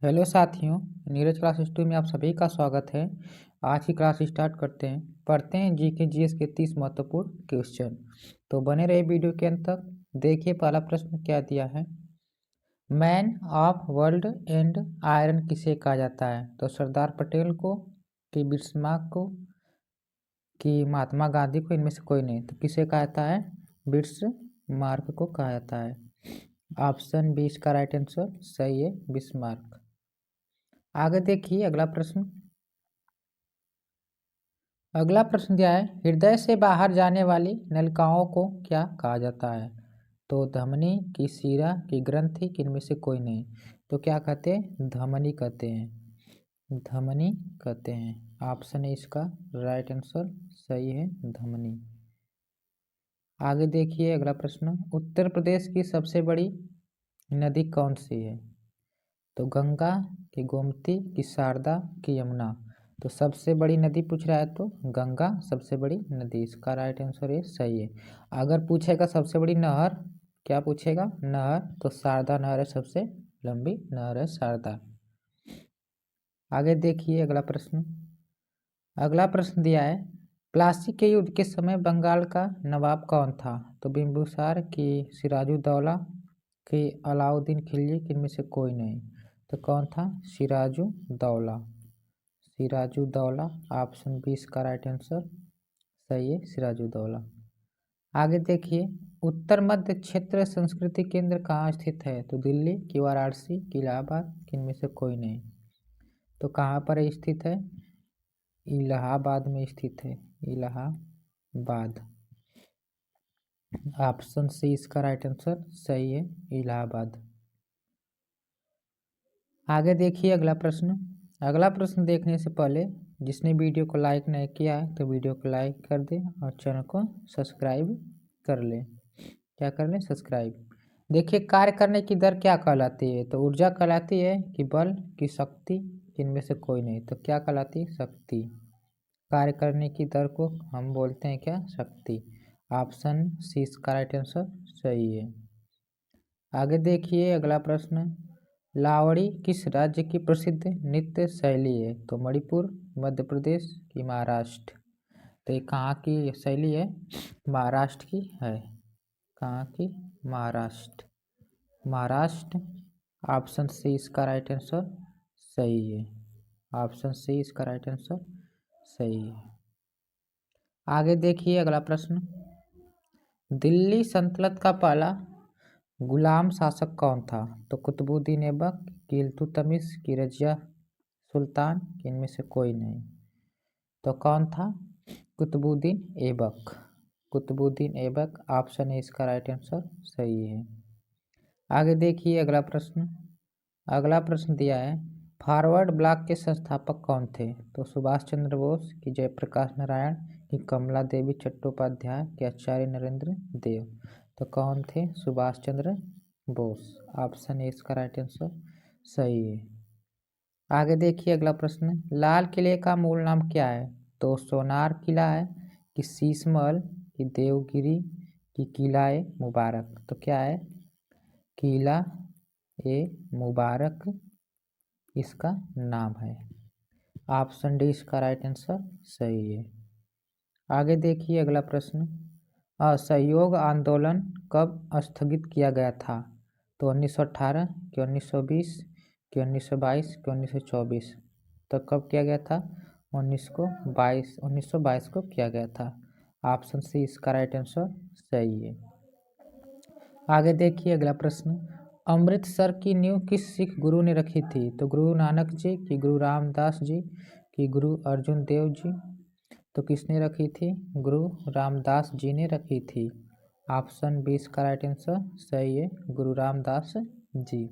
Hello साथियों, Neeraj class 2 में आप सभी का स्वागत है। आज की क्लास स्टार्ट करते हैं। पढ़ते हैं जीके जीएस के 30 महत्वपूर्ण क्वेश्चन। तो बने रहे वीडियो के अंत तक। देखिए पहला प्रश्न क्या दिया है। Man of world and iron किसे कहा जाता है? तो सरदार पटेल को, कि बिस्मार्क को, कि महात्मा गांधी को, इनमें से कोई नहीं। तो किसे कहा जाता है? बिस्मार्क को कहा जाता है। ऑप्शन बी इसका राइट आंसर सही है, बिस्मार्क। आगे देखिए अगला प्रश्न। अगला प्रश्न दिया है, हृदय से बाहर जाने वाली नलिकाओं को क्या कहा जाता है? तो धमनी, की शिरा, की ग्रंथि, कि इनमें से कोई नहीं। तो क्या कहते हैं? धमनी कहते हैं। धमनी कहते हैं। ऑप्शन है इसका राइट आंसर सही है, धमनी। आगे देखिए अगला प्रश्न। उत्तर प्रदेश की सबसे बड़ी नदी कौन सी है? तो गंगा, की गोमती, की शारदा, की यमुना। तो सबसे बड़ी नदी पूछ रहा है तो गंगा सबसे बड़ी नदी, इसका राइट आंसर ये सही है। अगर पूछेगा सबसे बड़ी नहर, क्या पूछेगा? नहर, तो शारदा नहर है, सबसे लंबी नहर है शारदा। आगे देखिए अगला प्रश्न। अगला प्रश्न दिया है, प्लासी के युद्ध के समय बंगाल का नवाब कौन था? तो बिंदुसार, की सिराजुद्दौला, की अलाउद्दीन खिलजी, कि इनमें से कोई नहीं। तो कौन था? सिराजुद्दौला। सिराजुद्दौला। ऑप्शन बी इसका राइट आंसर सही है, सिराजुद्दौला। आगे देखिए, उत्तर मध्य क्षेत्र संस्कृति केंद्र कहाँ स्थित है? तो दिल्ली, की वाराणसी, की इलाहाबाद, कि इनमें से कोई नहीं। तो कहाँ पर स्थित है? इलाहाबाद में स्थित है, इलाहाबाद। ऑप्शन सी इसका राइट आंसर सही है, इलाहाबाद। आगे देखिए अगला प्रश्न। अगला प्रश्न देखने से पहले जिसने वीडियो को लाइक नहीं किया है तो वीडियो को लाइक कर दे और चैनल को सब्सक्राइब कर ले। क्या कर ले? सब्सक्राइब। देखिए, कार्य करने की दर क्या कहलाती है? तो ऊर्जा कहलाती है, कि बल, की शक्ति, इनमें से कोई नहीं। तो क्या कहलाती है? शक्ति। कार्य करने की दर को हम बोलते हैं क्या? शक्ति। ऑप्शन सी इसका राइट आंसर सही है। आगे देखिए अगला प्रश्न। लावड़ी किस राज्य की प्रसिद्ध नृत्य शैली है? तो मणिपुर, मध्य प्रदेश, की महाराष्ट्र। तो ये कहाँ की शैली है? महाराष्ट्र की है। कहाँ की? महाराष्ट्र। महाराष्ट्र। ऑप्शन सी इसका राइट आंसर सही है। ऑप्शन सी इसका राइट आंसर सही है। आगे देखिए अगला प्रश्न। दिल्ली सल्तनत का पहला गुलाम शासक कौन था? तो कुतुबुद्दीन ऐबक, की इल्तुतमिश, की रजिया सुल्तान, इनमें से कोई नहीं। तो कौन था? कुतुबुद्दीन ऐबक। कुतुबुद्दीन ऐबक। ऑप्शन है इसका राइट आंसर सही है। आगे देखिए अगला प्रश्न। अगला प्रश्न दिया है, फॉरवर्ड ब्लॉक के संस्थापक कौन थे? तो सुभाष चंद्र बोस, की जयप्रकाश नारायण, की कमला देवी चट्टोपाध्याय, के आचार्य नरेंद्र देव। तो कौन थे? सुभाष चंद्र बोस। ऑप्शन ए इसका राइट आंसर सही है। आगे देखिए अगला प्रश्न। लाल किले का मूल नाम क्या है? तो सोनार किला है, कि शीश महल, की देवगिरी, की किला ए मुबारक। तो क्या है? किला ए मुबारक इसका नाम है। ऑप्शन डी इसका राइट आंसर सही है। आगे देखिए अगला प्रश्न। असहयोग आंदोलन कब स्थगित किया गया था? तो 1918, कि 1920, कि 1922, कि 1924। तो कब किया गया था? 1922 को किया गया था। ऑप्शन सी इसका राइट आंसर सही है। आगे देखिए अगला प्रश्न। अमृतसर की नींव किस सिख गुरु ने रखी थी? तो गुरु नानक जी, की गुरु रामदास जी, की गुरु अर्जुन देव जी। तो किसने रखी थी? गुरु रामदास जी ने रखी थी। ऑप्शन बी इसका राइट आंसर सही है, गुरु रामदास जी।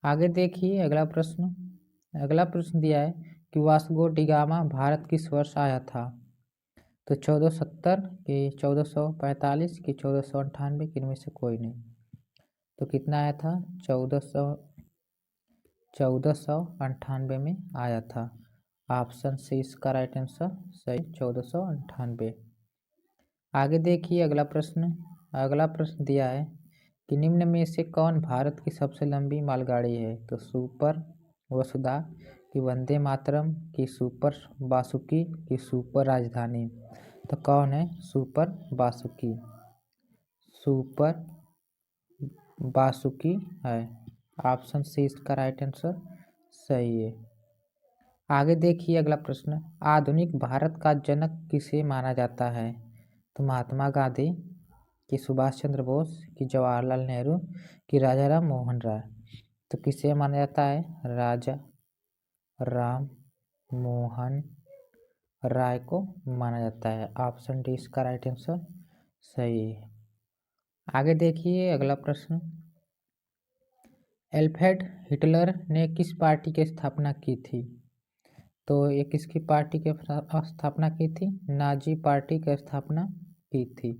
आगे देखिए अगला प्रश्न। अगला प्रश्न दिया है कि वास्को डी गामा भारत किस वर्ष आया था? तो 1470, कि 1445, कि 1498, कि इनमें से कोई नहीं। तो कितना आया था? 1498 में आया था। ऑप्शन सी इसका राइट आंसर सही, 1498। आगे देखिए अगला प्रश्न। अगला प्रश्न दिया है कि निम्न में से कौन भारत की सबसे लंबी मालगाड़ी है? तो सुपर वसुधा, कि वंदे मातरम, कि सुपर बासुकी, कि सुपर राजधानी। तो कौन है सुपर बासुकी? सुपर बासुकी है। ऑप्शन सी इसका राइट आंसर सही है। आगे देखिए अगला प्रश्न, आधुनिक भारत का जनक किसे माना जाता है? तो महात्मा गांधी, कि सुभाष चंद्र बोस, कि जवाहरलाल नेहरू, कि राजा राम मोहन राय। तो किसे माना जाता है? राजा राम मोहन राय को माना जाता है। ऑप्शन डी इसका राइट आंसर सही है। आगे देखिए अगला प्रश्न, एडोल्फ हिटलर ने किस पार्टी की स्थापना की थी? तो ये किसकी पार्टी की स्थापना की थी? नाजी पार्टी की स्थापना की थी।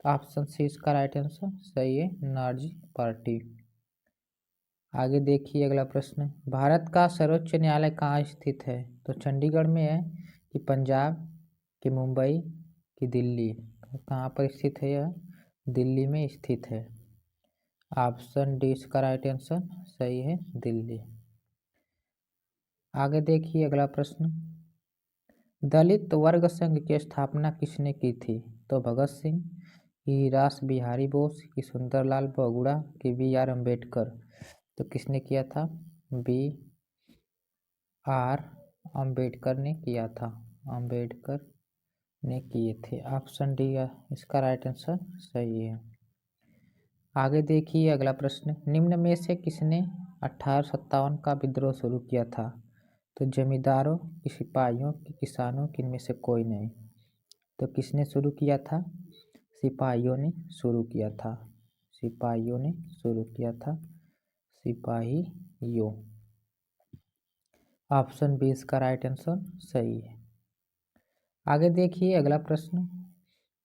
ऑप्शन सी इसका राइट आंसर सही है, नाजी पार्टी। आगे देखिए अगला प्रश्न, भारत का सर्वोच्च न्यायालय कहाँ स्थित है? तो चंडीगढ़ में है, कि पंजाब, कि मुंबई, कि दिल्ली। तो कहाँ पर स्थित है यह? दिल्ली में स्थित है। ऑप्शन डी इसका राइट आंसर सही है, दिल्ली। आगे देखिए अगला प्रश्न, दलित वर्ग संघ की स्थापना किसने की थी? तो भगत सिंह, कि रास बिहारी बोस, कि सुंदरलाल बहुगुणा, कि बी आर अम्बेडकर। तो किसने किया था? बी आर अम्बेडकर ने किया था। अम्बेडकर ने किए थे। ऑप्शन डी इसका राइट आंसर सही है। आगे देखिए अगला प्रश्न, निम्न में से किसने 1857 का विद्रोह शुरू किया था? तो जमींदारों, कि सिपाहियों, कि किसानों, कि इनमें से कोई नहीं। तो किसने शुरू किया था? सिपाहियों ने शुरू किया था। सिपाहियों ने शुरू किया था। सिपाहियों। ऑप्शन बी इसका राइट आंसर सही है। आगे देखिए अगला प्रश्न,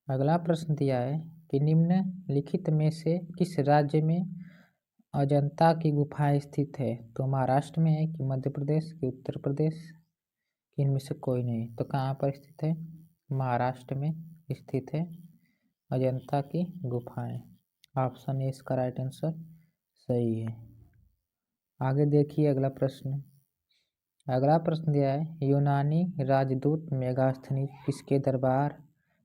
अगला प्रश्न दिया है कि निम्नलिखित में से किस राज्य में अजंता की गुफाएं स्थित है? तो महाराष्ट्र में है, कि मध्य प्रदेश, कि उत्तर प्रदेश, कि इनमें से कोई नहीं। तो कहाँ पर स्थित है? महाराष्ट्र में स्थित है अजंता की गुफाएं। ऑप्शन ए इसका राइट आंसर सही है। आगे देखिए अगला प्रश्न, अगला प्रश्न दिया है, यूनानी राजदूत मेगास्थनीज किसके दरबार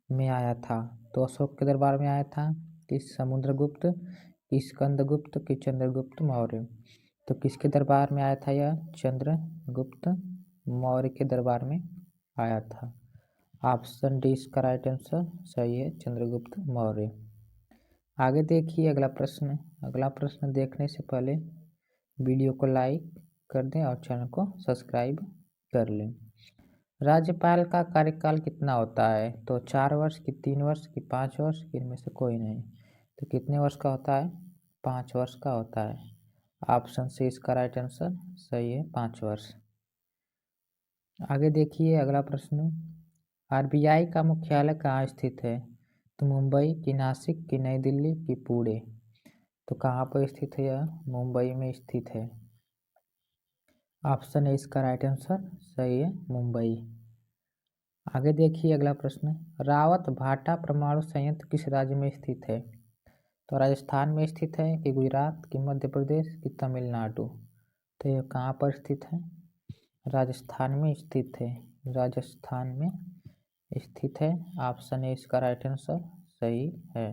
में आया था? तो अशोक के दरबार में आया था, कि समुद्रगुप्त, कि स्कंदगुप्त, कि चंद्रगुप्त मौर्य। तो किसके दरबार में आया था यह? चंद्रगुप्त मौर्य के दरबार में आया था। ऑप्शन डी इसका राइट आंसर सही है, चंद्रगुप्त मौर्य। आगे देखिए अगला प्रश्न, अगला प्रश्न देखने से पहले वीडियो को लाइक कर दें और चैनल को सब्सक्राइब कर लें। राज्यपाल का कार्यकाल कितना होता है? तो 4 वर्ष, कि 3 वर्ष, कि 5 वर्ष, कि इनमें से कोई नहीं। तो कितने वर्ष का होता है? 5 वर्ष का होता है। ऑप्शन सी इसका राइट आंसर सही है, 5 वर्ष। आगे देखिए अगला प्रश्न, आरबीआई का मुख्यालय कहाँ स्थित है? तो मुंबई, कि नासिक, कि नई दिल्ली, कि पुणे। तो कहाँ पर स्थित है यह? मुंबई में स्थित है। ऑप्शन है इसका राइट आंसर सही है, मुंबई। आगे देखिए अगला प्रश्न, रावत भाटा परमाणु संयंत्र किस राज्य में स्थित है? तो राजस्थान में स्थित है, कि गुजरात, कि मध्य प्रदेश, कि तमिलनाडु। तो यह कहाँ पर स्थित है? राजस्थान में स्थित है। राजस्थान में स्थित है। ऑप्शन है इसका राइट आंसर सही है।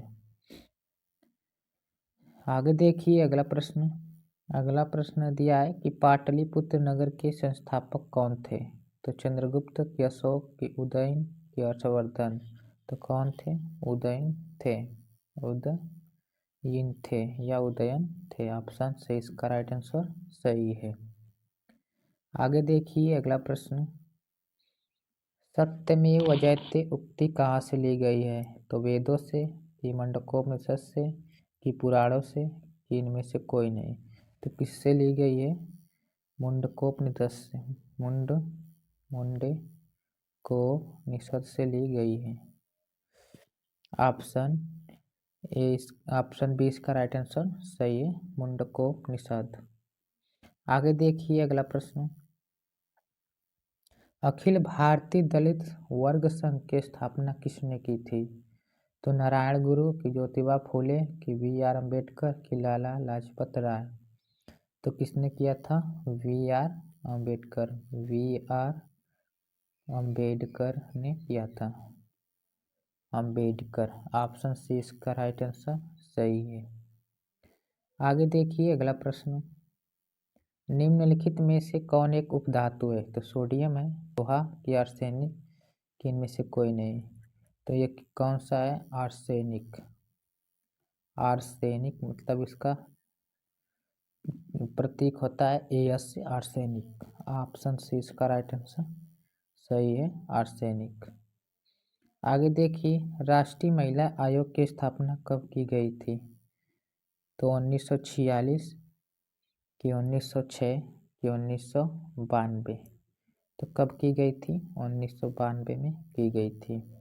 आगे देखिए अगला प्रश्न, अगला प्रश्न दिया है कि पाटलिपुत्र नगर के संस्थापक कौन थे? तो चंद्रगुप्त, कि अशोक, कि उदयन, कि हर्षवर्धन। तो कौन थे? उदयन थे। उदयन थे या उदयन थे। ऑप्शन से इसका राइट आंसर सही है। आगे देखिए अगला प्रश्न, सत्यमेव जयते उक्ति कहाँ से ली गई है? तो वेदों से, कि मंडकोपनिषद से, कि पुराणों से, कि इनमें से कोई नहीं। तो किससे ली गई है? मुंडकोपनिषद से। मुंडे को निषद से ली गई है। ऑप्शन ए, ऑप्शन बी इसका राइट आंसर सही है, मुंडकोपनिषद। आगे देखिए अगला प्रश्न, अखिल भारतीय दलित वर्ग संघ की स्थापना किसने की थी? तो नारायण गुरु कि ज्योतिबा फूले कि बी.आर. अम्बेडकर कि लाला लाजपत राय। तो किसने किया था? बी.आर. अम्बेडकर। बी.आर. अम्बेडकर ने किया था। अम्बेडकर। ऑप्शन सी इसका राइट आंसर सही है। आगे देखिए अगला प्रश्न। निम्नलिखित में से कौन एक उपधातु है? तो सोडियम है, लोहा कि आर्सेनिक कि इनमें से कोई नहीं। तो ये कौन सा है? आर्सेनिक। आर्सेनिक मतलब इसका प्रतीक होता है AS से, आर्सेनिक। ऑप्शन सी इसका राइट आंसर सही है, आर्सेनिक। आगे देखिए राष्ट्रीय महिला आयोग की स्थापना कब की गई थी? तो 1946 कि 1906 कि 1992। तो कब की गई थी? 1992 में की गई थी।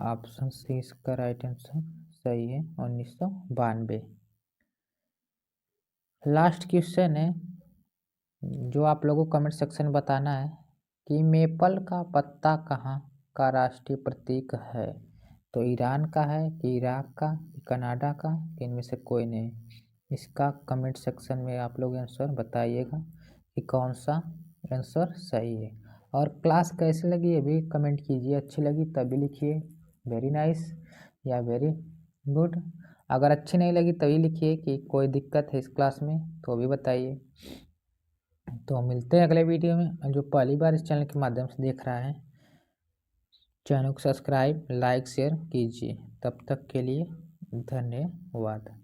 ऑप्शन सी इसका राइट आंसर सही है, 1992। लास्ट क्वेश्चन है जो आप लोगों को कमेंट सेक्शन में बताना है कि मेपल का पत्ता कहाँ का राष्ट्रीय प्रतीक है? तो ईरान का है कि इराक का, कनाडा का, कि इनमें से कोई नहीं। इसका कमेंट सेक्शन में आप लोग आंसर बताइएगा कि कौन सा आंसर सही है। और क्लास कैसी लगी अभी कमेंट कीजिए। अच्छी लगी तभी लिखिए वेरी नाइस या वेरी गुड। अगर अच्छी नहीं लगी तभी लिखिए कि कोई दिक्कत है इस क्लास में, तो भी बताइए। तो मिलते हैं अगले वीडियो में। जो पहली बार इस चैनल के माध्यम से देख रहा है, चैनल को सब्सक्राइब, लाइक, शेयर कीजिए। तब तक के लिए धन्यवाद।